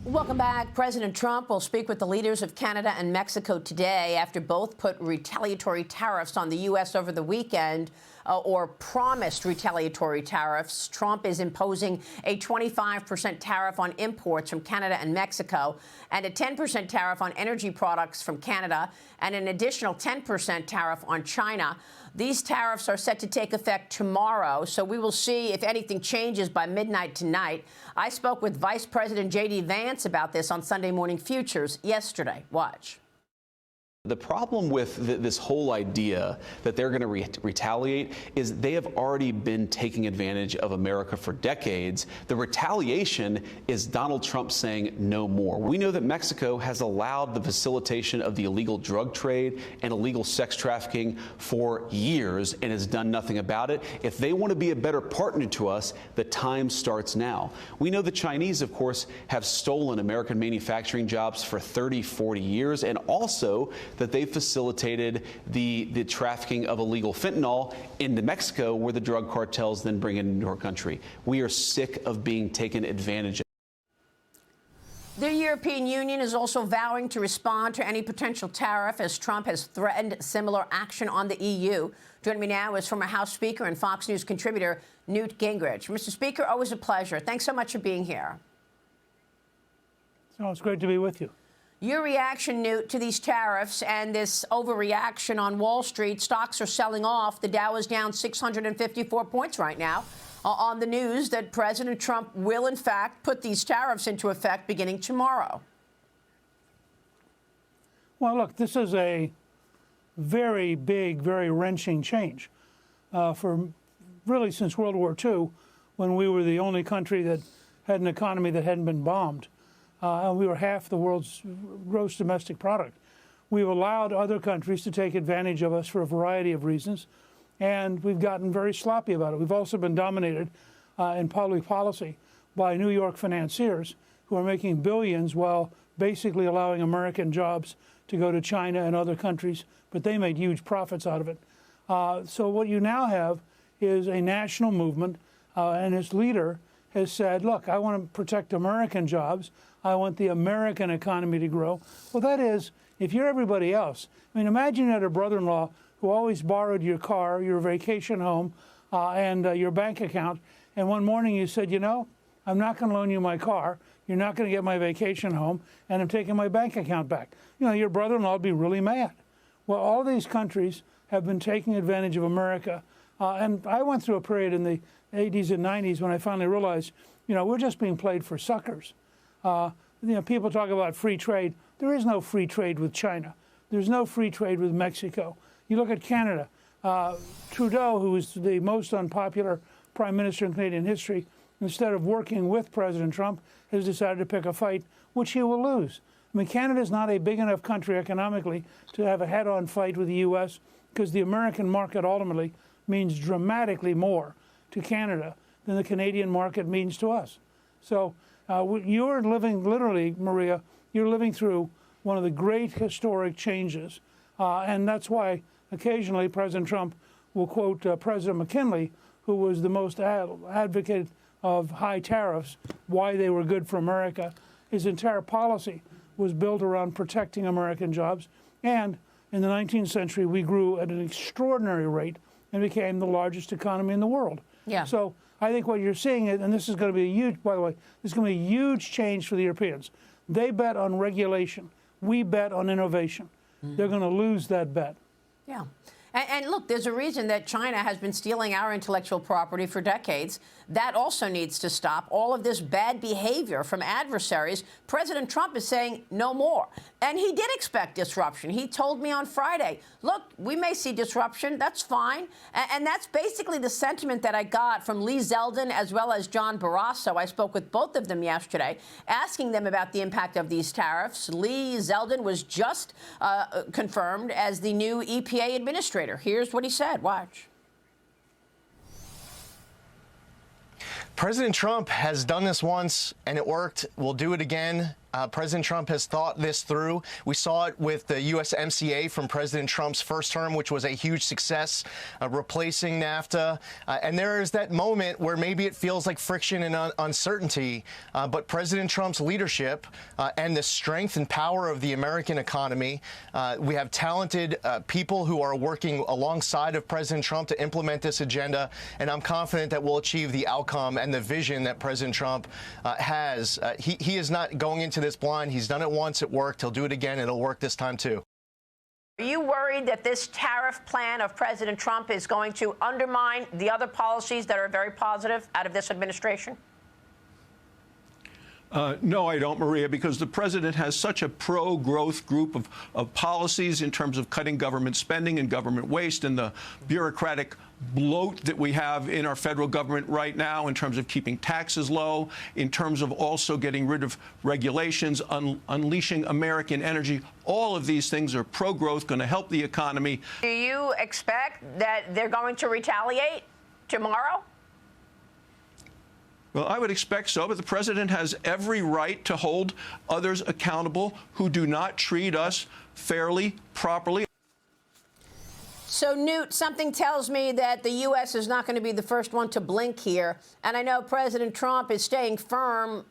Welcome back. President Trump will speak with the leaders of Canada and Mexico today after both put retaliatory tariffs on the U.S. over the weekend, or promised retaliatory tariffs. Trump is imposing a 25% tariff on imports from Canada and Mexico and a 10% tariff on energy products from Canada and an additional 10% tariff on China. These tariffs are set to take effect tomorrow, so we will see if anything changes by midnight tonight. I spoke with Vice President J.D. Vance about this on Sunday Morning Futures yesterday. Watch. The problem with this whole idea that they're going to retaliate is they have already been taking advantage of America for decades. The retaliation is Donald Trump saying no more. We know that Mexico has allowed the facilitation of the illegal drug trade and illegal sex trafficking for years and has done nothing about it. If they want to be a better partner to us, the time starts now. We know the Chinese, of course, have stolen American manufacturing jobs for 30, 40 years, and also that they facilitated the trafficking of illegal fentanyl into Mexico, where the drug cartels then bring it into our country. We are sick of being taken advantage of. The European Union is also vowing to respond to any potential tariff, as Trump has threatened similar action on the EU. Joining me now is former House Speaker and Fox News contributor Newt Gingrich. Mr. Speaker, always a pleasure. Thanks so much for being here. Oh, it's great to be with you. Your reaction, Newt, to these tariffs and this overreaction on Wall Street. Stocks are selling off. The Dow is down 654 points right now on the news that President Trump will, in fact, put these tariffs into effect beginning tomorrow. Well, look, this is a very big, very wrenching change. For really since World War II, when we were the only country that had an economy that hadn't been bombed. And we were half the world's gross domestic product. We've allowed other countries to take advantage of us for a variety of reasons, and we've gotten very sloppy about it. We've also been dominated in public policy by New York financiers who are making billions while basically allowing American jobs to go to China and other countries, but they made huge profits out of it. So what you now have is a national movement, and its leader has said, look, I want to protect American jobs. I want the American economy to grow. Well, that is, if you're everybody else. I mean, imagine you had a brother-in-law who always borrowed your car, your vacation home, and your bank account. And one morning you said, you know, I'm not going to loan you my car. You're not going to get my vacation home, and I'm taking my bank account back. You know, your brother-in-law would be really mad. Well, all these countries have been taking advantage of America. And I went through a period in the 80s and 90s when I finally realized, you know, we're just being played for suckers. You know, people talk about free trade. There is no free trade with China. There's no free trade with Mexico. You look at Canada. Trudeau, who is the most unpopular prime minister in Canadian history, instead of working with President Trump, has decided to pick a fight, which he will lose. I mean, Canada is not a big enough country economically to have a head-on fight with the U.S. because the American market ultimately means dramatically more to Canada than the Canadian market means to us. So you're living, literally, Maria, you're living through one of the great historic changes. And that's why occasionally President Trump will quote President McKinley, who was the most advocate of high tariffs, why they were good for America. His entire policy was built around protecting American jobs. And in the 19th century, we grew at an extraordinary rate and became the largest economy in the world. Yeah. So I think what you're seeing, and this is going to be a huge, by the way, this is going to be a huge change for the Europeans. They bet on regulation. We bet on innovation. They're going to lose that bet. Yeah. And look, there's a reason that China has been stealing our intellectual property for decades. That also needs to stop. All of this bad behavior from adversaries. President Trump is saying no more. And he did expect disruption. He told me on Friday, look, we may see disruption. That's fine. And that's basically the sentiment that I got from Lee Zeldin as well as John Barrasso. I spoke with both of them yesterday, asking them about the impact of these tariffs. Lee Zeldin was just confirmed as the new EPA administrator. Here's what he said. Watch. President Trump has done this once and it worked. We'll do it again. President Trump has thought this through. We saw it with the USMCA from President Trump's first term, which was a huge success, replacing NAFTA. And there is that moment where maybe it feels like friction and uncertainty, but President Trump's leadership and the strength and power of the American economy, we have talented people who are working alongside of President Trump to implement this agenda, and I'm confident that we'll achieve the outcome and the vision that President Trump has. He is not going into this blind. He's done it once, it worked. He'll do it again. It'll work this time, too. Are you worried that this tariff plan of President Trump is going to undermine the other policies that are very positive out of this administration? No, I don't, Maria, because the president has such a pro-growth group of policies in terms of cutting government spending and government waste and the bureaucratic bloat that we have in our federal government right now in terms of keeping taxes low, in terms of also getting rid of regulations, unleashing American energy. All of these things are pro-growth, going to help the economy. Do you expect that they're going to retaliate tomorrow? Well, I would expect so, but the president has every right to hold others accountable who do not treat us fairly, properly. So, Newt, something tells me that the U.S. is not going to be the first one to blink here. And I know President Trump is staying firm.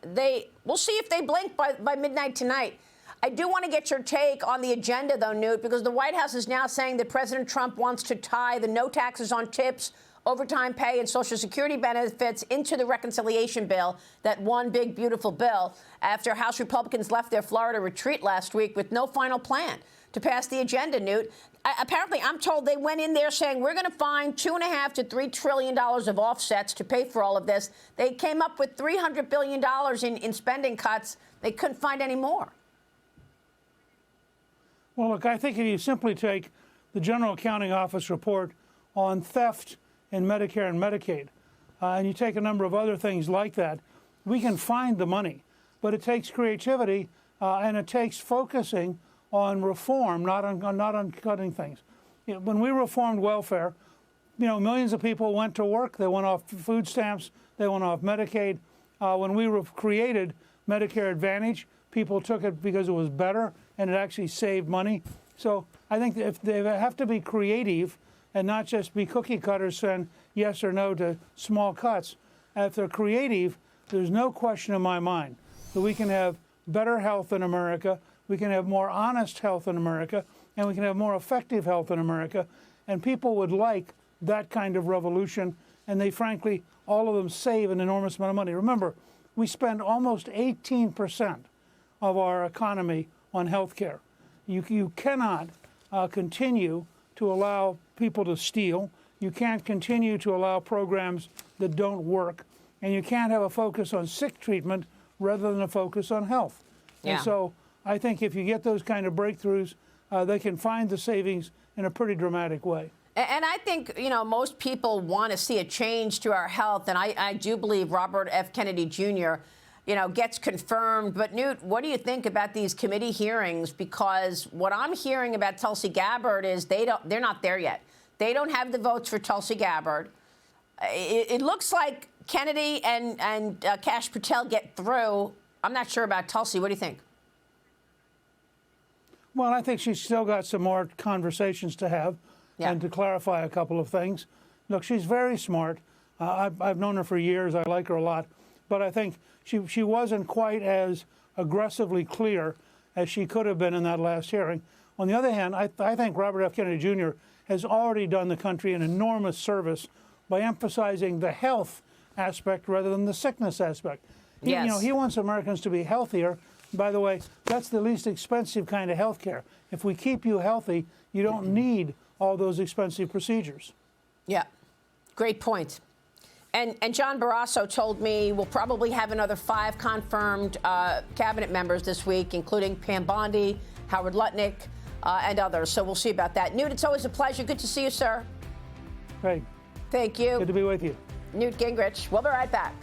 We'll see if they blink by midnight tonight. I do want to get your take on the agenda, though, Newt, because the White House is now saying that President Trump wants to tie the no taxes on tips, overtime pay, and Social Security benefits into the reconciliation bill, that one big, beautiful bill, after House Republicans left their Florida retreat last week with no final plan to pass the agenda, Newt. Apparently, I'm told they went in there saying we're going to find $2.5 to $3 trillion of offsets to pay for all of this. They came up with $300 billion in spending cuts. They couldn't find any more. Well, look, I think if you simply take the General Accounting Office report on theft in Medicare and Medicaid, and you take a number of other things like that, we can find the money. But it takes creativity and it takes focusing on reform, not on cutting things. You know, when we reformed welfare, millions of people went to work. They went off food stamps. They went off Medicaid. When we created Medicare Advantage, people took it because it was better and it actually saved money. So I think if they have to be creative and not just be cookie cutters saying yes or no to small cuts. If they're creative, there's no question in my mind that we can have better health in America, we can have more honest health in America, and we can have more effective health in America. And people would like that kind of revolution, and they frankly, all of them save an enormous amount of money. Remember, we spend almost 18% of our economy on health care. You cannot continue to allow people to steal. You can't continue to allow programs that don't work. And you can't have a focus on sick treatment rather than a focus on health. Yeah. And so I think if you get those kind of breakthroughs, they can find the savings in a pretty dramatic way. And I think, most people want to see a change to our health. And I do believe Robert F. Kennedy Jr., gets confirmed. But, Newt, what do you think about these committee hearings? Because what I'm hearing about Tulsi Gabbard is they're not there yet. They don't have the votes for Tulsi Gabbard. It looks like Kennedy and Kash Patel get through. I'm not sure about Tulsi. What do you think? Well, I think she's still got some more conversations to have and to clarify a couple of things. Look, she's very smart. I've known her for years. I like her a lot. But I think she wasn't quite as aggressively clear as she could have been in that last hearing. On the other hand, I think Robert F. Kennedy Jr. has already done the country an enormous service by emphasizing the health aspect rather than the sickness aspect. Yes. He wants Americans to be healthier. By the way, that's the least expensive kind of health care. If we keep you healthy, you don't need all those expensive procedures. Yeah, great point. And John Barrasso told me we'll probably have another 5 confirmed cabinet members this week, including Pam Bondi, Howard Lutnick, and others. So we'll see about that. Newt, it's always a pleasure. Good to see you, sir. Great. Thank you. Good to be with you. Newt Gingrich. We'll be right back.